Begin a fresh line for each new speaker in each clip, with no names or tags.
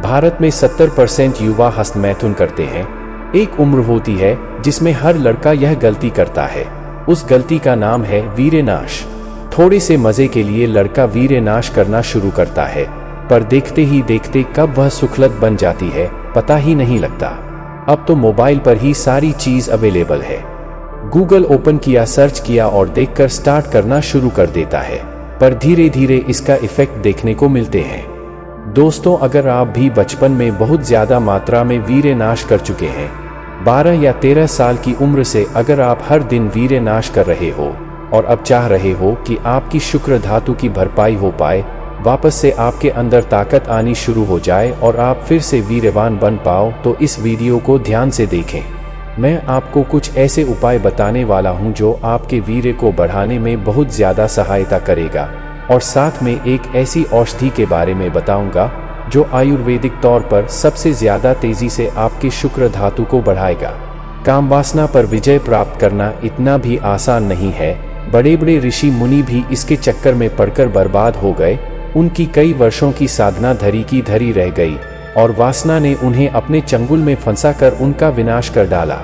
भारत में 70% युवा हस्तमैथुन करते हैं। एक उम्र होती है जिसमें हर लड़का यह गलती करता है। उस गलती का नाम है वीर्यनाश। थोड़े से मजे के लिए लड़का वीर्यनाश करना शुरू करता है, पर देखते ही देखते कब वह सुखलत बन जाती है पता ही नहीं लगता। अब तो मोबाइल पर ही सारी चीज अवेलेबल है। गूगल ओपन किया, सर्च किया और देखकर स्टार्ट करना शुरू कर देता है, पर धीरे धीरे इसका इफेक्ट देखने को मिलते हैं। दोस्तों, अगर आप भी बचपन में बहुत ज्यादा मात्रा में वीर्यनाश कर चुके हैं, 12 या 13 साल की उम्र से अगर आप हर दिन वीर्यनाश कर रहे हो और अब चाह रहे हो कि आपकी शुक्र धातु की भरपाई हो पाए, वापस से आपके अंदर ताकत आनी शुरू हो जाए और आप फिर से वीर्यवान बन पाओ, तो इस वीडियो को ध्यान से देखें। मैं आपको कुछ ऐसे उपाय बताने वाला हूं जो आपके वीर्य को बढ़ाने में बहुत ज्यादा सहायता करेगा, और साथ में एक ऐसी औषधि के बारे में बताऊंगा जो आयुर्वेदिक तौर पर सबसे ज्यादा तेजी से आपके शुक्र धातु को बढ़ाएगा। कामवासना पर विजय प्राप्त करना इतना भी आसान नहीं है। बड़े बड़े ऋषि मुनि भी इसके चक्कर में पड़कर बर्बाद हो गए। उनकी कई वर्षों की साधना धरी की धरी रह गई और वासना ने उन्हें अपने चंगुल में फंसाकर उनका विनाश कर डाला।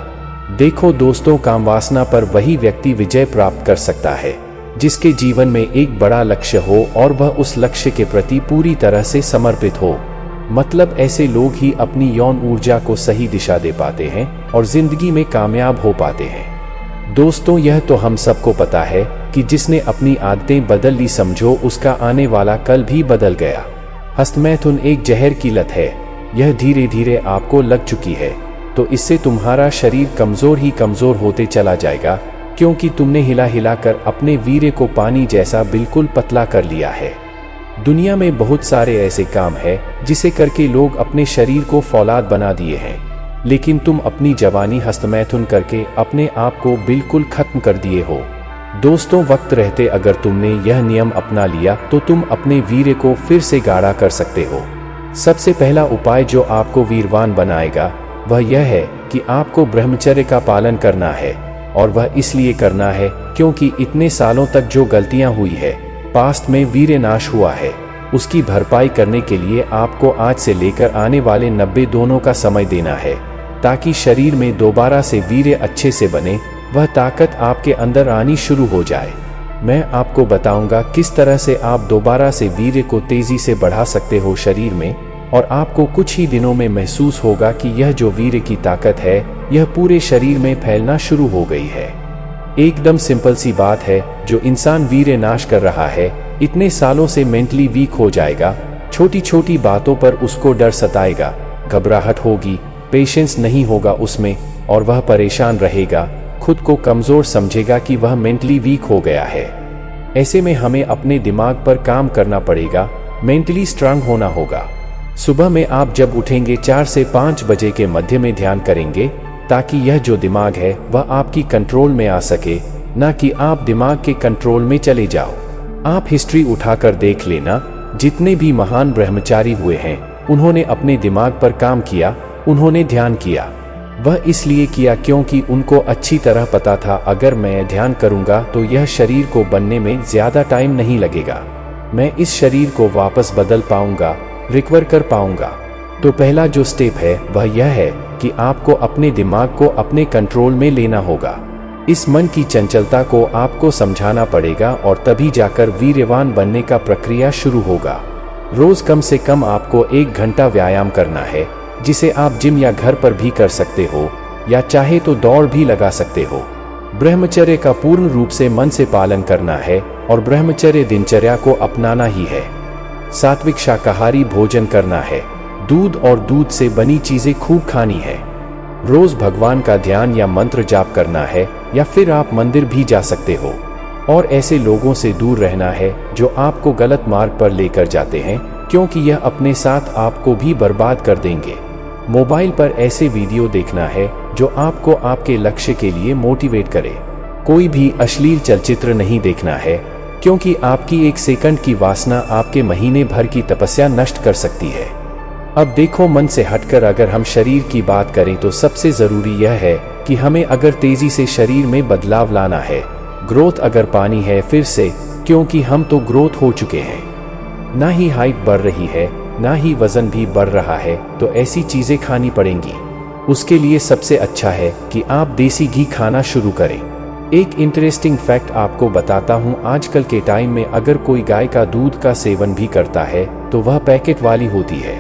देखो दोस्तों, कामवासना पर वही व्यक्ति विजय प्राप्त कर सकता है जिसके जीवन में एक बड़ा लक्ष्य हो और वह उस लक्ष्य के प्रति पूरी तरह से समर्पित हो। मतलब ऐसे लोग ही अपनी यौन ऊर्जा को सही दिशा दे पाते हैं और जिंदगी में कामयाब हो पाते हैं। दोस्तों, यह तो हम सबको पता है कि जिसने अपनी आदतें बदल ली, समझो उसका आने वाला कल भी बदल गया। हस्तमैथुन एक जहर की लत है। यह धीरे धीरे आपको लग चुकी है तो इससे तुम्हारा शरीर कमजोर ही कमजोर होते चला जाएगा, क्योंकि तुमने हिला हिला कर अपने वीर्य को पानी जैसा बिल्कुल पतला कर लिया है। दुनिया में बहुत सारे ऐसे काम हैं जिसे करके लोग अपने शरीर को फौलाद बना दिए हैं, लेकिन तुम अपनी जवानी हस्तमैथुन करके अपने आप को बिल्कुल खत्म कर दिए हो। दोस्तों, वक्त रहते अगर तुमने यह नियम अपना लिया तो तुम अपने वीर्य को फिर से गाढ़ा कर सकते हो। सबसे पहला उपाय जो आपको वीरवान बनाएगा वह यह है कि आपको ब्रह्मचर्य का पालन करना है, और वह इसलिए करना है क्योंकि इतने सालों तक जो गलतियां हुई है, पास्ट में वीर्यनाश हुआ है, उसकी भरपाई करने के लिए आपको आज से लेकर आने वाले 90 दोनों का समय देना है, ताकि शरीर में दोबारा से वीर्य अच्छे से बने, वह ताकत आपके अंदर आनी शुरू हो जाए। मैं आपको बताऊंगा किस तरह से आप दोबारा से वीर्य को तेजी से बढ़ा सकते हो शरीर में, और आपको कुछ ही दिनों में महसूस होगा कि यह जो वीर्य की ताकत है यह पूरे शरीर में फैलना शुरू हो गई है। एकदम सिंपल सी बात है, जो इंसान वीर्य नाश कर रहा है इतने सालों से मेंटली वीक हो जाएगा। छोटी छोटी बातों पर उसको डर सताएगा, घबराहट होगी, पेशेंस नहीं होगा उसमें, और वह परेशान रहेगा, खुद को कमजोर समझेगा कि वह मेंटली वीक हो गया है। ऐसे में हमें अपने दिमाग पर काम करना पड़ेगा, मेंटली स्ट्रांग होना होगा। सुबह में आप जब उठेंगे 4 से 5 बजे के मध्य में ध्यान करेंगे, ताकि यह जो दिमाग है वह आपकी कंट्रोल में आ सके, ना कि आप दिमाग के कंट्रोल में चले जाओ। आप हिस्ट्री उठाकर देख लेना, जितने भी महान ब्रह्मचारी हुए हैं उन्होंने अपने दिमाग पर काम किया, उन्होंने ध्यान किया। वह इसलिए किया क्योंकि उनको अच्छी तरह पता था अगर मैं ध्यान करूंगा तो यह शरीर को बनने में ज्यादा टाइम नहीं लगेगा, मैं इस शरीर को वापस बदल पाऊंगा, रिकवर कर पाऊंगा। तो पहला जो स्टेप है वह यह है कि आपको अपने दिमाग को अपने कंट्रोल में लेना होगा। इस मन की चंचलता को आपको समझाना पड़ेगा और तभी जाकर वीर्यवान बनने का प्रक्रिया शुरू होगा। रोज कम से कम आपको 1 घंटा व्यायाम करना है, जिसे आप जिम या घर पर भी कर सकते हो, या चाहे तो दौड़ भी लगा सकते हो। ब्रह्मचर्य का पूर्ण रूप से मन से पालन करना है और ब्रह्मचर्य दिनचर्या को अपनाना ही है। सात्विक शाकाहारी भोजन करना है, दूध और दूध से बनी चीजें खूब खानी है। रोज भगवान का ध्यान या मंत्र जाप करना है, या फिर आप मंदिर भी जा सकते हो। और ऐसे लोगों से दूर रहना है जो आपको गलत मार्ग पर लेकर जाते हैं, क्योंकि यह अपने साथ आपको भी बर्बाद कर देंगे। मोबाइल पर ऐसे वीडियो देखना है जो आपको आपके लक्ष्य के लिए मोटिवेट करे। कोई भी अश्लील चलचित्र नहीं देखना है, क्योंकि आपकी 1 सेकंड की वासना आपके महीने भर की तपस्या नष्ट कर सकती है। अब देखो, मन से हटकर अगर हम शरीर की बात करें तो सबसे जरूरी यह है कि हमें अगर तेजी से शरीर में बदलाव लाना है, ग्रोथ अगर पानी है फिर से, क्योंकि हम तो ग्रोथ हो चुके हैं। ना ही हाइट बढ़ रही है, ना ही वजन भी बढ़ रहा है, तो ऐसी चीजें खानी पड़ेंगी। उसके लिए सबसे अच्छा है कि आप देसी घी खाना शुरू करें। एक इंटरेस्टिंग फैक्ट आपको बताता हूँ, आजकल के टाइम में अगर कोई गाय का दूध का सेवन भी करता है तो वह पैकेट वाली होती है।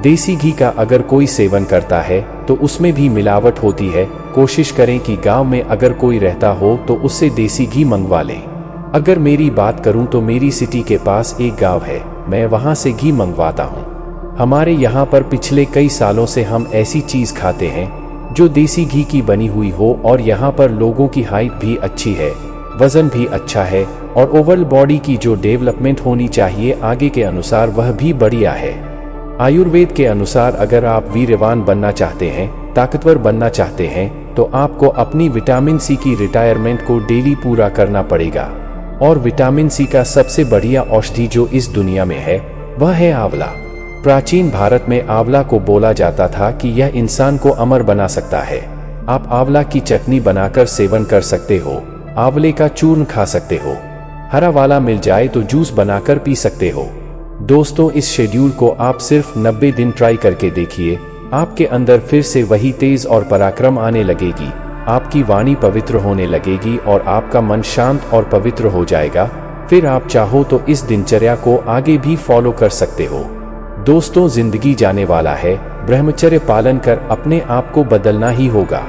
देसी घी का अगर कोई सेवन करता है तो उसमें भी मिलावट होती है। कोशिश करें कि गांव में अगर कोई रहता हो तो उससे देसी घी मंगवा लें। अगर मेरी बात करूं तो मेरी सिटी के पास एक गांव है, मैं वहां से घी मंगवाता हूं। हमारे यहाँ पर पिछले कई सालों से हम ऐसी चीज खाते हैं जो देसी घी की बनी हुई हो, और यहाँ पर लोगों की हाइट भी अच्छी है, वजन भी अच्छा है, और ओवरऑल बॉडी की जो डेवलपमेंट होनी चाहिए आगे के अनुसार वह भी बढ़िया है। आयुर्वेद के अनुसार अगर आप वीर्यवान बनना चाहते हैं, ताकतवर बनना चाहते हैं, तो आपको अपनी विटामिन सी की रिटायरमेंट को डेली पूरा करना पड़ेगा। और विटामिन सी का सबसे बढ़िया औषधि जो इस दुनिया में है वह है आंवला। प्राचीन भारत में आंवला को बोला जाता था कि यह इंसान को अमर बना सकता है। आप आंवला की चटनी बनाकर सेवन कर सकते हो, आंवले का चूर्ण खा सकते हो, हरा वाला मिल जाए तो जूस बनाकर पी सकते हो। दोस्तों, इस शेड्यूल को आप सिर्फ 90 दिन ट्राई करके देखिए, आपके अंदर फिर से वही तेज और पराक्रम आने लगेगी, आपकी वाणी पवित्र होने लगेगी और आपका मन शांत और पवित्र हो जाएगा। फिर आप चाहो तो इस दिनचर्या को आगे भी फॉलो कर सकते हो। दोस्तों, जिंदगी जाने वाला है, ब्रह्मचर्य पालन कर अपने आप को बदलना ही होगा।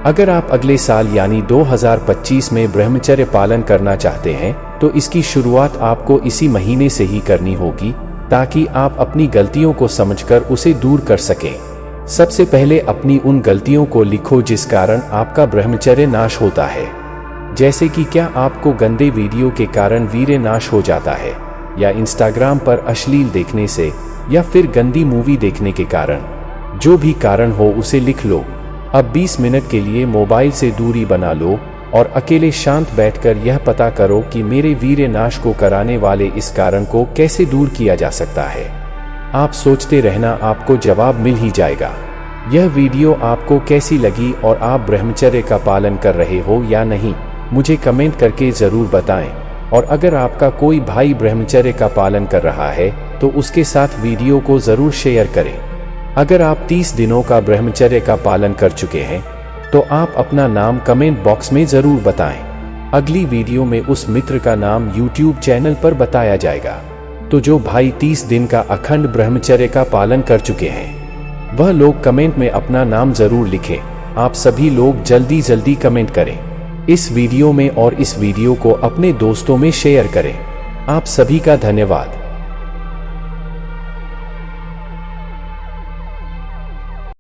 अगर आप अगले साल यानी 2025 में ब्रह्मचर्य पालन करना चाहते हैं तो इसकी शुरुआत आपको इसी महीने से ही करनी होगी, ताकि आप अपनी गलतियों को समझकर उसे दूर कर सकें। सबसे पहले अपनी उन गलतियों को लिखो जिस कारण आपका ब्रह्मचर्य नाश होता है। जैसे कि क्या आपको गंदे वीडियो के कारण वीर्य नाश हो जाता है, या इंस्टाग्राम पर अश्लील देखने से, या फिर गंदी मूवी देखने के कारण। जो भी कारण हो उसे लिख लो। अब 20 मिनट के लिए मोबाइल से दूरी बना लो और अकेले शांत बैठकर यह पता करो कि मेरे वीर्य नाश को कराने वाले इस कारण को कैसे दूर किया जा सकता है। आप सोचते रहना, आपको जवाब मिल ही जाएगा। यह वीडियो आपको कैसी लगी और आप ब्रह्मचर्य का पालन कर रहे हो या नहीं, मुझे कमेंट करके जरूर बताएं। और अगर आपका कोई भाई ब्रह्मचर्य का पालन कर रहा है तो उसके साथ वीडियो को जरूर शेयर करें। अगर आप 30 दिनों का ब्रह्मचर्य का पालन कर चुके हैं तो आप अपना नाम कमेंट बॉक्स में जरूर बताएं। अगली वीडियो में उस मित्र का नाम YouTube चैनल पर बताया जाएगा। तो जो भाई 30 दिन का अखंड ब्रह्मचर्य का पालन कर चुके हैं वह लोग कमेंट में अपना नाम जरूर लिखें। आप सभी लोग जल्दी जल्दी कमेंट करें इस वीडियो में और इस वीडियो को अपने दोस्तों में शेयर करें। आप सभी का धन्यवाद।